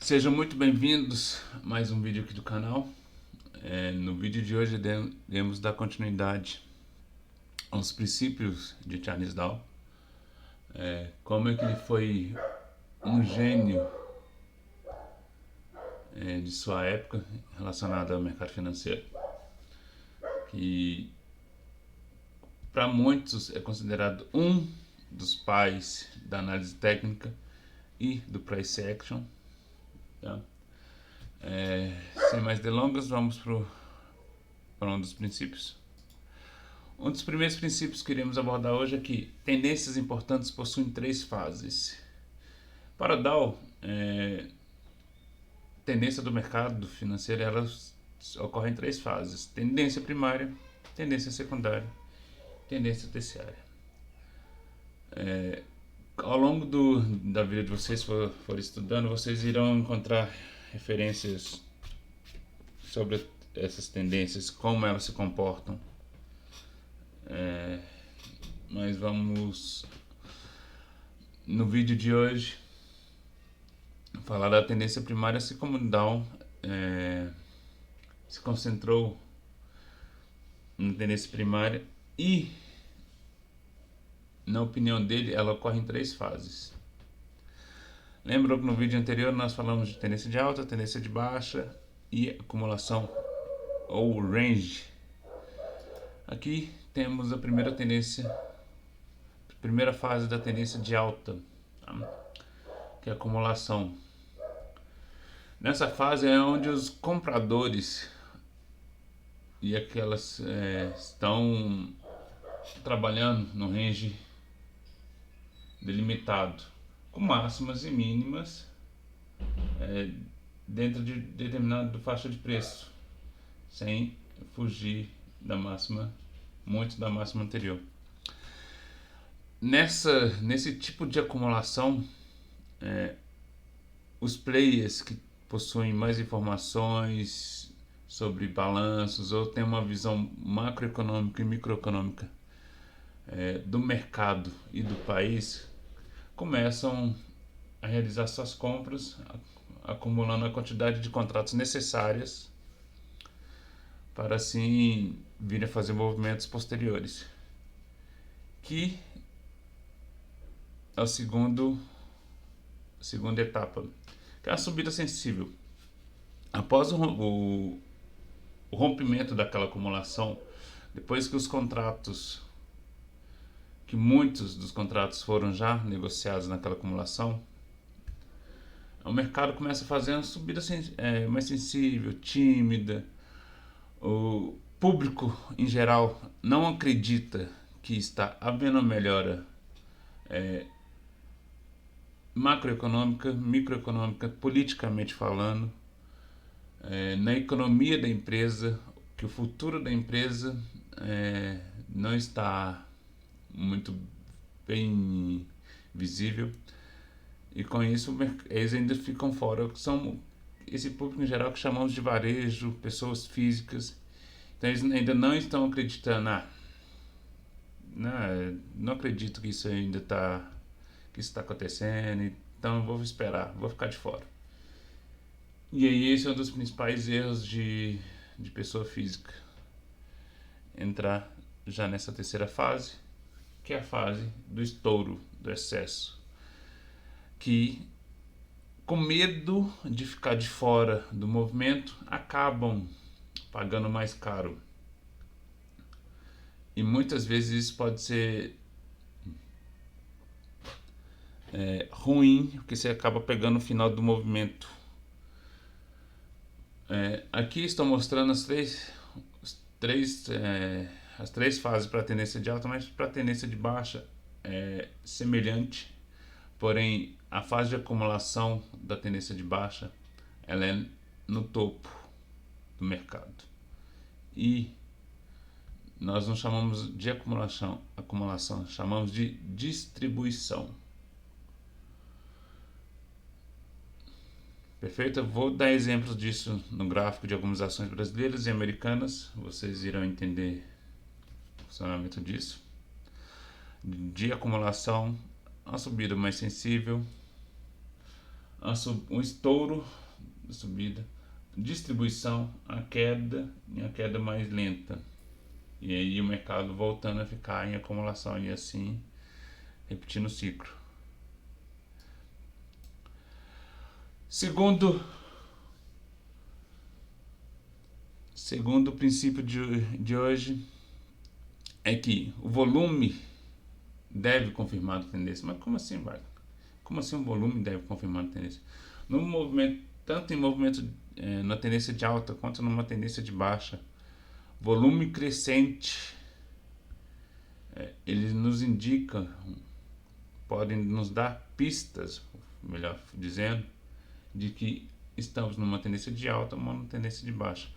Sejam muito bem-vindos a mais um vídeo aqui do canal. No vídeo de hoje iremos dar continuidade aos princípios de Charles Dow. Como é que ele foi um gênio de sua época relacionado ao mercado financeiro, que para muitos é considerado um dos pais da análise técnica e do price action. Tá? Sem mais delongas, vamos para um dos princípios. Um dos primeiros princípios que iremos abordar hoje é que tendências importantes possuem três fases. Para Dow, tendência do mercado financeiro elas ocorrem em três fases: tendência primária, tendência secundária, tendência terciária. Ao longo da vida de vocês, for estudando, vocês irão encontrar referências sobre essas tendências, como elas se comportam. Mas vamos, no vídeo de hoje, falar da tendência primária, assim como Dow se concentrou na tendência primária e, na opinião dele, ela ocorre em três fases. Lembra que no vídeo anterior nós falamos de tendência de alta, tendência de baixa e acumulação ou range. Aqui temos a primeira fase da tendência de alta, tá? Que é a acumulação. Nessa fase é onde os compradores e aquelas estão trabalhando no range delimitado, com máximas e mínimas dentro de determinada faixa de preço, sem fugir da máxima, muito da máxima anterior. Nesse tipo de acumulação, os players que possuem mais informações sobre balanços ou têm uma visão macroeconômica e microeconômica do mercado e do país começam a realizar suas compras, acumulando a quantidade de contratos necessárias para assim vir a fazer movimentos posteriores, que é a segunda etapa, que é a subida sensível. Após o rompimento daquela acumulação, depois que muitos dos contratos foram já negociados naquela acumulação, o mercado começa a fazer uma subida mais sensível, tímida. O público em geral não acredita que está havendo uma melhora macroeconômica, microeconômica, politicamente falando, na economia da empresa, que o futuro da empresa não está muito bem visível, e com isso eles ainda ficam fora, que são esse público em geral que chamamos de varejo, pessoas físicas. Então eles ainda não estão acreditando, não acredito que isso ainda está acontecendo, então vou esperar, vou ficar de fora. E aí esse é um dos principais erros de pessoa física, entrar já nessa terceira fase, que é a fase do estouro, do excesso, que com medo de ficar de fora do movimento acabam pagando mais caro. E muitas vezes isso pode ser ruim, porque você acaba pegando o final do movimento. Aqui estou mostrando as três fases para a tendência de alta, mas para a tendência de baixa é semelhante, porém a fase de acumulação da tendência de baixa ela é no topo do mercado, e nós não chamamos de acumulação, chamamos de distribuição. Perfeito? Eu vou dar exemplos disso no gráfico de algumas ações brasileiras e americanas, vocês irão entender o funcionamento disso. De acumulação, a subida mais sensível, um estouro, subida, distribuição, a queda e a queda mais lenta. E aí o mercado voltando a ficar em acumulação e assim repetindo o ciclo. Segundo o princípio de hoje é que o volume deve confirmar a tendência. Mas como assim, vai? Como assim o volume deve confirmar a tendência? No movimento, tanto em movimento na tendência de alta quanto numa tendência de baixa, volume crescente, ele nos indica, podem nos dar pistas, melhor dizendo, de que estamos numa tendência de alta ou numa tendência de baixa.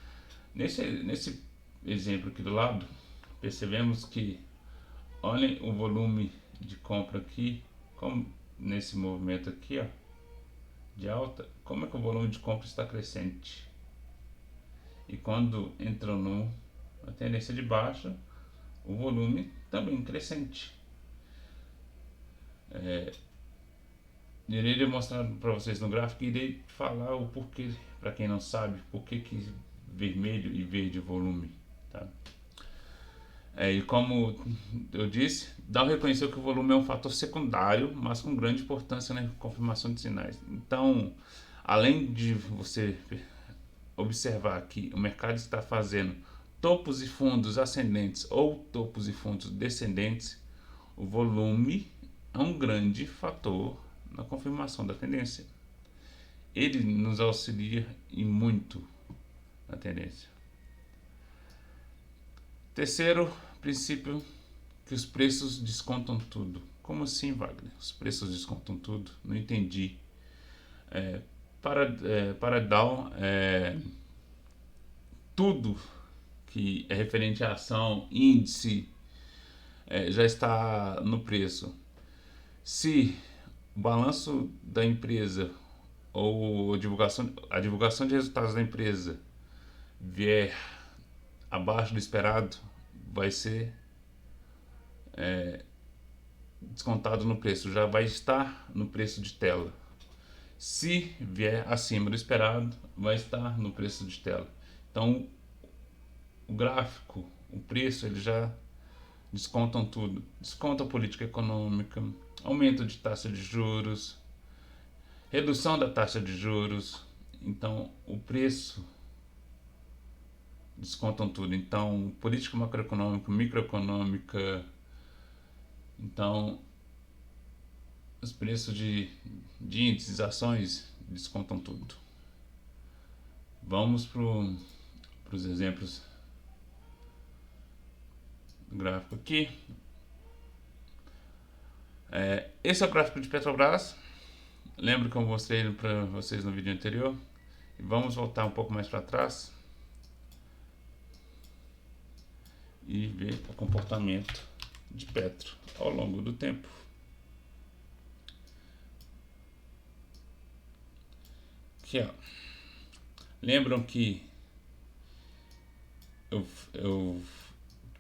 Nesse exemplo aqui do lado, percebemos que, olhem o volume de compra aqui, como nesse movimento aqui, ó, de alta, como é que o volume de compra está crescente. E quando entrou numa tendência de baixa, o volume também crescente. Irei demonstrar para vocês no gráfico e irei falar o porquê, para quem não sabe, por que vermelho e verde volume. Tá? E como eu disse, Dow reconheceu que o volume é um fator secundário, mas com grande importância na confirmação de sinais. Então, além de você observar que o mercado está fazendo topos e fundos ascendentes ou topos e fundos descendentes, o volume é um grande fator na confirmação da tendência. Ele nos auxilia e muito na tendência. Terceiro princípio, que os preços descontam tudo. Como assim, Wagner? Os preços descontam tudo? Não entendi. Para Dow, tudo que é referente à ação, índice, já está no preço. Se o balanço da empresa ou a divulgação de resultados da empresa vier abaixo do esperado, vai ser descontado no preço, já vai estar no preço de tela. Se vier acima do esperado, vai estar no preço de tela. Então, o gráfico, o preço, ele já descontam tudo. Desconta a política econômica, aumento de taxa de juros, redução da taxa de juros. Então, o preço descontam tudo. Então, política macroeconômica, microeconômica. Então, os preços de índices, ações, descontam tudo. Vamos para os exemplos do gráfico aqui. Esse é o gráfico de Petrobras. Lembro que eu mostrei para vocês no vídeo anterior. E vamos voltar um pouco mais para trás e ver o comportamento de Petro ao longo do tempo. Aqui, ó. Lembram que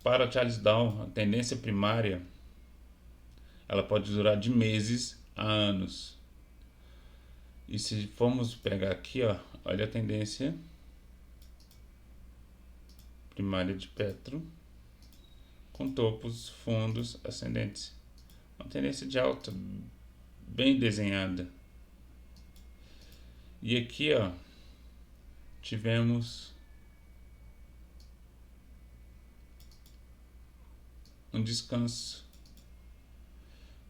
para Charles Dow, a tendência primária ela pode durar de meses a anos. E se formos pegar aqui, ó, olha a tendência primária de Petro com topos, fundos ascendentes. Uma tendência de alta bem desenhada. E aqui, ó, tivemos um descanso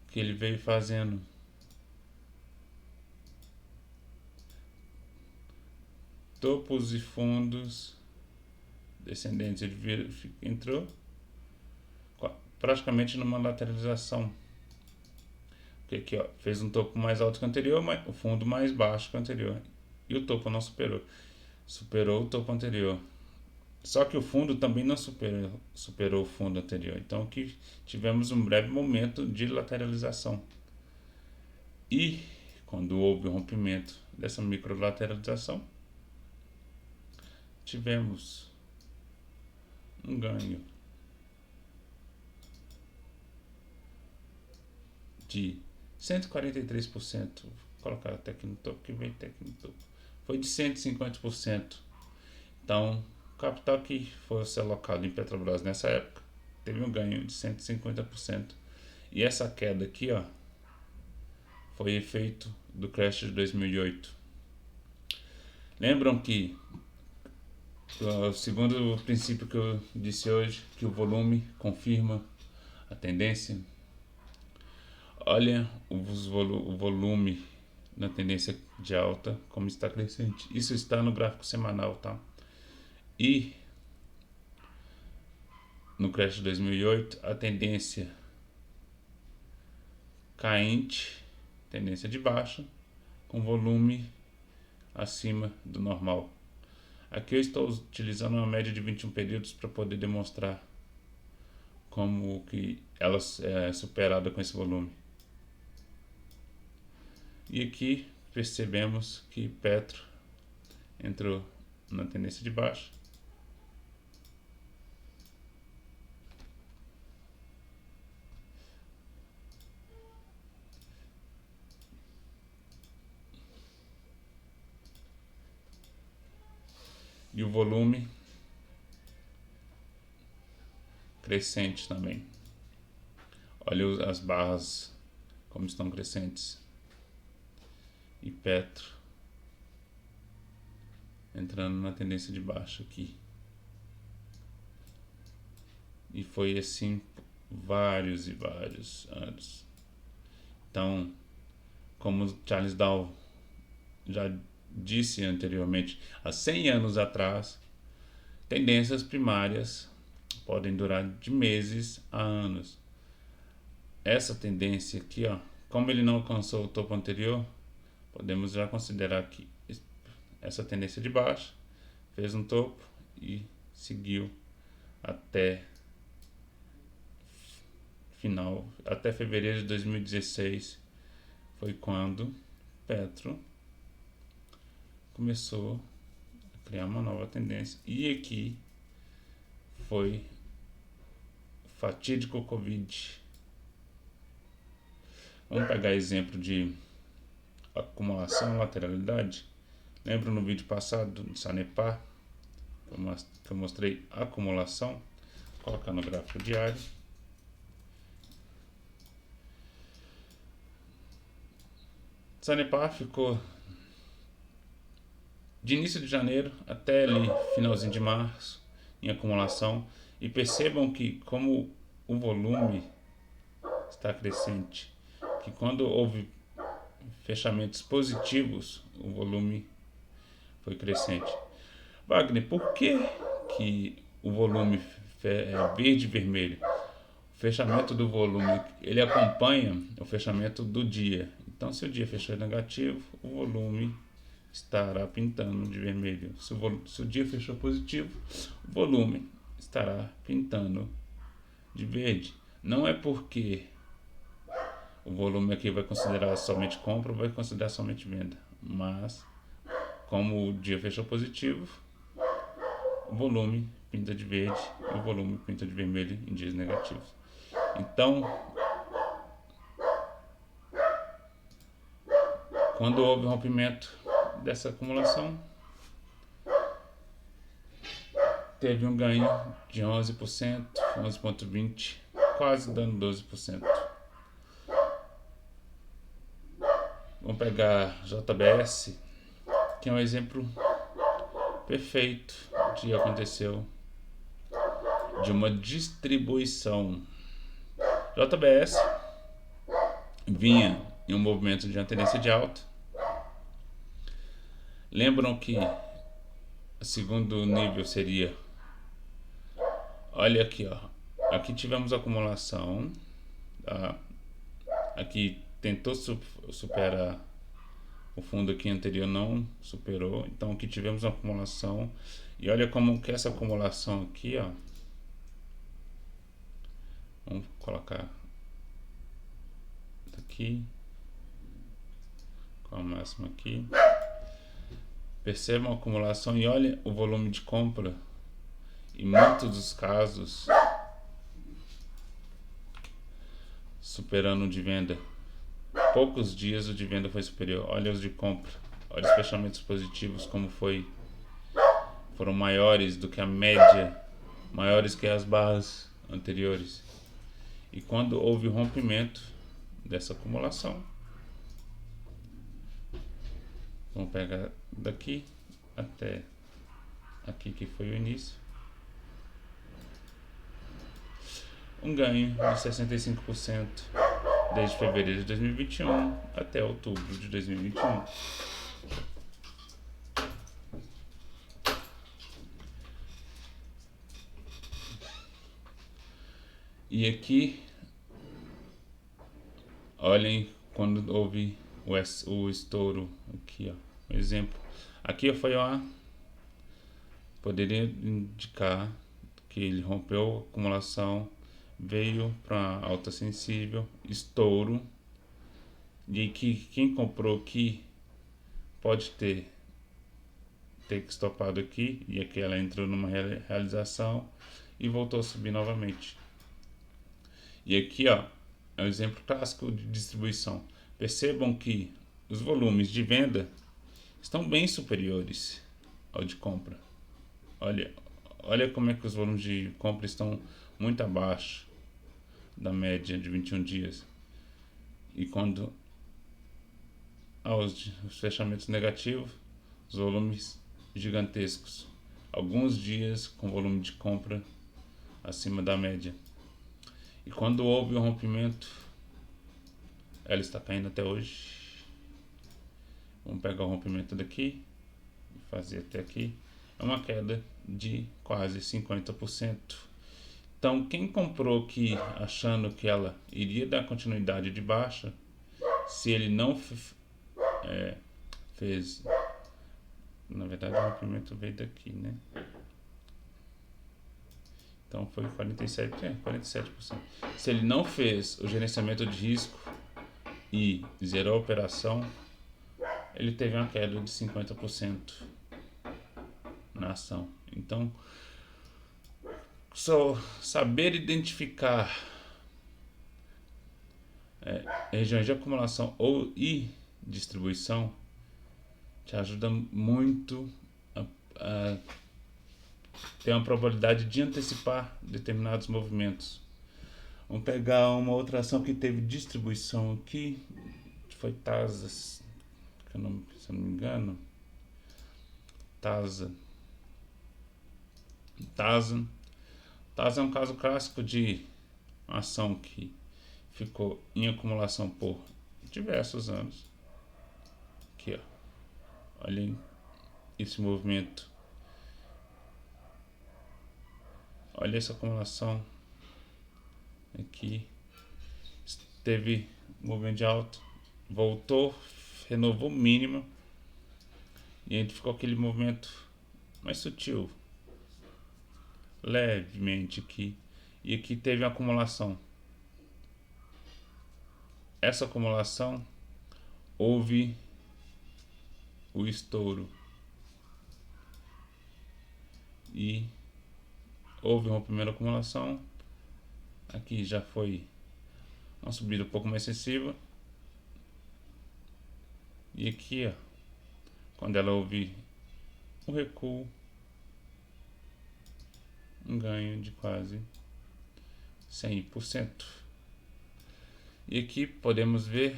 que ele veio fazendo. Topos e fundos descendentes. Ele entrou praticamente numa lateralização. Porque aqui, ó, fez um topo mais alto que o anterior, mas o fundo mais baixo que o anterior. E o topo não superou. Superou o topo anterior. Só que o fundo também não superou o fundo anterior. Então aqui tivemos um breve momento de lateralização. E quando houve o rompimento dessa microlateralização, tivemos um ganho de 143%, colocar até aqui no topo, que vem até aqui no topo. Foi de 150%. Então, o capital que fosse alocado em Petrobras nessa época teve um ganho de 150%. E essa queda aqui, ó, foi efeito do crash de 2008. Lembram que, segundo o princípio que eu disse hoje, que o volume confirma a tendência? Olha o volume na tendência de alta, como está crescente. Isso está no gráfico semanal, tá? E no crash de 2008, a tendência caente, tendência de baixa, com volume acima do normal. Aqui eu estou utilizando uma média de 21 períodos para poder demonstrar como que ela é superada com esse volume. E aqui percebemos que Petro entrou na tendência de baixa. E o volume crescente também. Olha as barras como estão crescentes. E Petro entrando na tendência de baixa aqui. E foi assim vários e vários anos. Então, como Charles Dow já disse anteriormente, há 100 anos atrás, tendências primárias podem durar de meses a anos. Essa tendência aqui, ó, como ele não alcançou o topo anterior, podemos já considerar que essa tendência de baixa fez um topo e seguiu até até fevereiro de 2016, foi quando Petro começou a criar uma nova tendência. E aqui foi fatídico Covid. Vamos pegar exemplo de acumulação e lateralidade. Lembra no vídeo passado do Sanepar que eu mostrei acumulação? Vou colocar no gráfico diário. Sanepar ficou de início de janeiro até ali finalzinho de março em acumulação, e percebam que como o volume está crescente, que quando houve fechamentos positivos, o volume foi crescente. Wagner, por que o volume verde e vermelho? O fechamento do volume, ele acompanha o fechamento do dia. Então, se o dia fechou negativo, o volume estará pintando de vermelho. Se o dia fechou positivo, o volume estará pintando de verde. Não é porque o volume aqui vai considerar somente compra ou vai considerar somente venda, mas como o dia fechou positivo, o volume pinta de verde e o volume pinta de vermelho em dias negativos. Então, quando houve um rompimento dessa acumulação, teve um ganho de 11%, 11,20%, quase dando 12%. Vamos pegar JBS, que é um exemplo perfeito de que aconteceu de uma distribuição. JBS vinha em um movimento de uma tendência de alta. Lembram que o segundo nível seria, olha aqui, ó, aqui tivemos acumulação, tá? Aqui tentou superar o fundo aqui anterior, não superou, então aqui tivemos uma acumulação, e olha como que essa acumulação aqui, ó, vamos colocar aqui com a máxima aqui. Percebam a acumulação e olha o volume de compra, em muitos dos casos superando o de venda. poucos dias o de venda foi superior. Olha os de compra, olha os fechamentos positivos como foram maiores do que a média, maiores que as barras anteriores. E quando houve o rompimento dessa acumulação, vamos pegar daqui até aqui que foi o início, um ganho de 65% desde fevereiro de 2021 até outubro de 2021. E aqui, olhem quando houve o estouro aqui, ó, um exemplo. Aqui foi poderia indicar que ele rompeu a acumulação, veio para alta sensível, estouro, e que quem comprou aqui pode ter estopado aqui, e aqui ela entrou numa realização e voltou a subir novamente. E aqui, ó, é um exemplo clássico de distribuição. Percebam que os volumes de venda estão bem superiores ao de compra. Olha como é que os volumes de compra estão muito abaixo da média de 21 dias. E quando há os fechamentos negativos, os volumes gigantescos. Alguns dias com volume de compra acima da média. E quando houve o rompimento, ela está caindo até hoje. Vamos pegar o rompimento daqui e fazer até aqui. É uma queda de quase 50%. Então, quem comprou aqui achando que ela iria dar continuidade de baixa, se ele não fez, na verdade o rompimento veio daqui, né? Então foi 47%. Se ele não fez o gerenciamento de risco e zerou a operação, ele teve uma queda de 50% na ação. Então, só saber identificar regiões de acumulação e distribuição te ajuda muito a ter uma probabilidade de antecipar determinados movimentos. Vamos pegar uma outra ação que teve distribuição aqui, que foi TASA, se eu não me engano. TASA é um caso clássico de ação que ficou em acumulação por diversos anos. Aqui, ó. Olhem esse movimento. Olha essa acumulação. Aqui teve movimento de alta, voltou, renovou mínima e a gente ficou aquele movimento mais sutil, levemente aqui, e aqui teve uma acumulação. Essa acumulação houve o estouro e houve uma primeira acumulação. Aqui já foi uma subida um pouco mais excessiva, e aqui, ó, quando ela houve um recuo, um ganho de quase 100%. E aqui podemos ver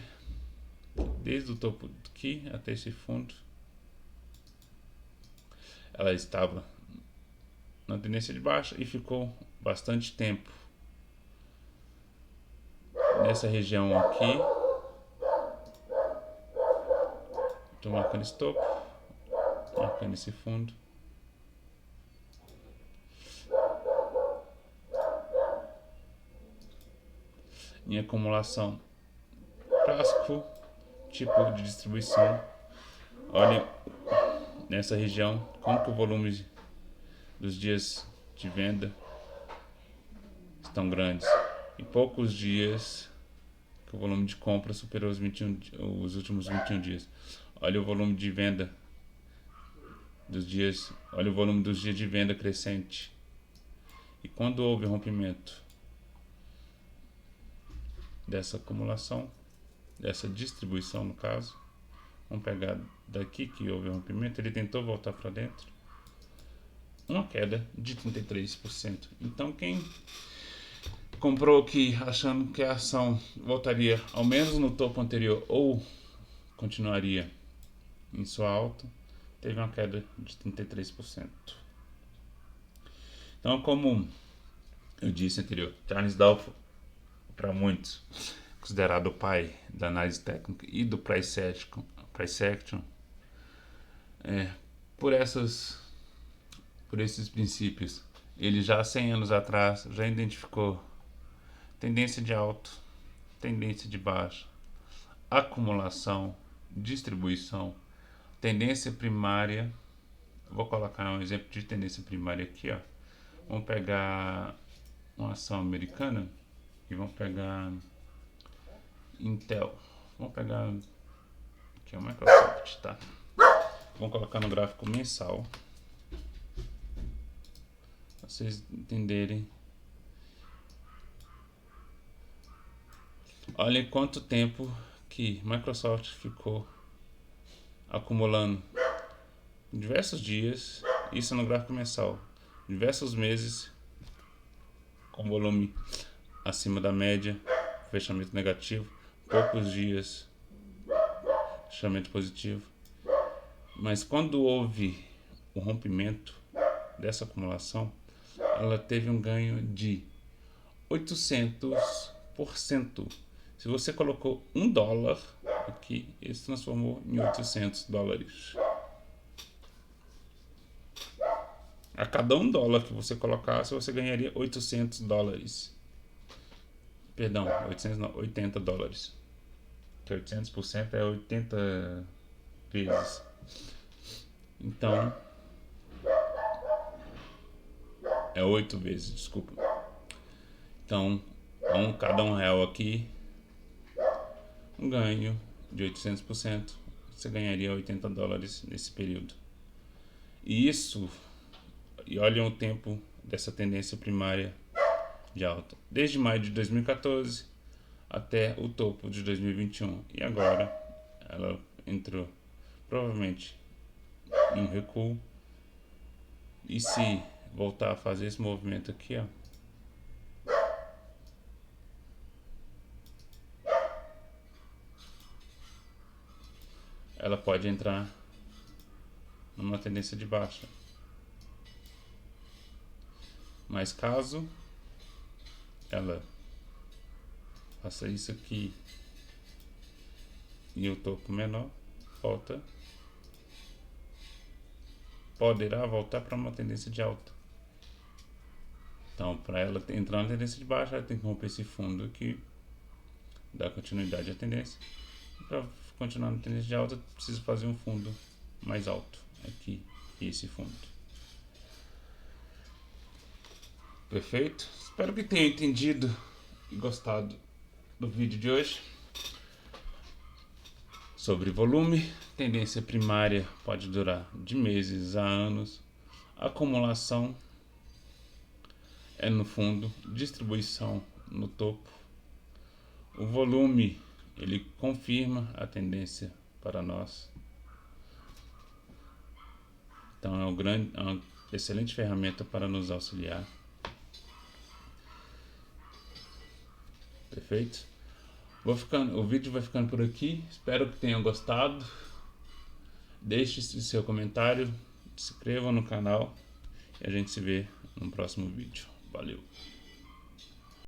desde o topo aqui até esse fundo, ela estava na tendência de baixa e ficou bastante tempo nessa região aqui. Estou marcando esse topo, marcando esse fundo. Em acumulação, clássico tipo de distribuição. Olha nessa região como que o volume dos dias de venda estão grandes. Em poucos dias que o volume de compra superou os últimos 21 dias. Olha o volume de venda dos dias, olha o volume dos dias de venda crescente. E quando houve rompimento dessa acumulação, dessa distribuição, no caso, vamos pegar daqui que houve um rompimento, ele tentou voltar para dentro, uma queda de 33%. Então quem comprou aqui achando que a ação voltaria ao menos no topo anterior ou continuaria em sua alta, teve uma queda de 33%. Então, como eu disse anterior, Charles Dow, para muitos, considerado o pai da análise técnica e do price action, por esses princípios, ele já há 100 anos atrás já identificou tendência de alta, tendência de baixa, acumulação, distribuição, tendência primária. Vou colocar um exemplo de tendência primária aqui, ó. Vamos pegar uma ação americana e vamos pegar Intel. Vamos pegar aqui a Microsoft, tá? Vamos colocar no gráfico mensal para vocês entenderem. Olha quanto tempo que Microsoft ficou acumulando, diversos dias, isso no gráfico mensal, diversos meses com volume acima da média, fechamento negativo, poucos dias, fechamento positivo. Mas quando houve o rompimento dessa acumulação, ela teve um ganho de 800%. Se você colocou $1 aqui, ele se transformou em $800. A cada $1 que você colocasse, você ganharia $800. Perdão, 800 não, $80. Que 800% é 80 vezes. Então, é 8 vezes, desculpa. Então, cada R$1 aqui, um ganho de 800%, você ganharia $80 nesse período. E olhem o tempo dessa tendência primária de alta, desde maio de 2014 até o topo de 2021. E agora ela entrou provavelmente em um recuo. E se voltar a fazer esse movimento aqui, ó, ela pode entrar numa tendência de baixa. Mas caso ela faça isso aqui e o topo menor, poderá voltar para uma tendência de alta. Então, para ela entrar na tendência de baixa, ela tem que romper esse fundo aqui, dar continuidade à tendência. Para continuar na tendência de alta, preciso fazer um fundo mais alto aqui, esse fundo. Perfeito? Espero que tenham entendido e gostado do vídeo de hoje. Sobre volume, tendência primária pode durar de meses a anos. Acumulação é no fundo, distribuição no topo. O volume, ele confirma a tendência para nós. Então é uma excelente ferramenta para nos auxiliar. Perfeito? O vídeo vai ficando por aqui. Espero que tenham gostado. Deixe seu comentário, se inscreva no canal e a gente se vê no próximo vídeo. Valeu!